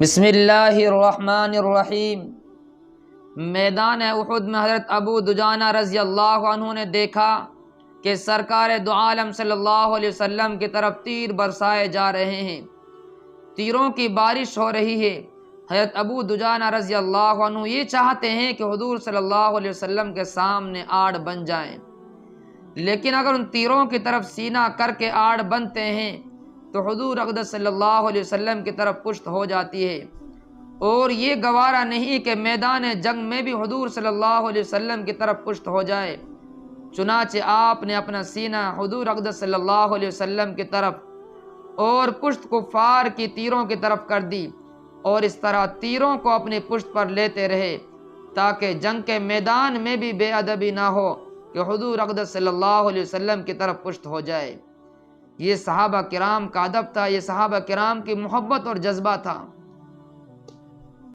بسم اللہ الرحمن الرحیم۔ میدان احد میں حضرت ابو دجانہ رضی اللہ عنہ نے دیکھا کہ سرکار دو عالم صلی اللہ علیہ وسلم کی طرف تیر برسائے جا رہے ہیں، تیروں کی بارش ہو رہی ہے۔ حضرت ابو دجانہ رضی اللہ عنہ یہ چاہتے ہیں کہ حضور صلی اللہ علیہ وسلم کے سامنے آڑ بن جائیں، لیکن اگر ان تیروں کی طرف سینہ کر کے آڑ بنتے ہیں تو حضور اقدس صلی اللہ علیہ وسلم کی طرف پشت ہو جاتی ہے، اور یہ گوارا نہیں کہ میدان جنگ میں بھی حضور صلی اللہ علیہ وسلم کی طرف پشت ہو جائے۔ چنانچہ آپ نے اپنا سینہ حضور اقدس صلی اللہ علیہ وسلم کی طرف اور پشت کفار کی تیروں کی طرف کر دی، اور اس طرح تیروں کو اپنی پشت پر لیتے رہے تاکہ جنگ کے میدان میں بھی بے ادبی نہ ہو کہ حضور اقدس صلی اللہ علیہ وسلم کی طرف پشت ہو جائے۔ یہ صحابہ کرام کا ادب تھا، یہ صحابہ کرام کی محبت اور جذبہ تھا۔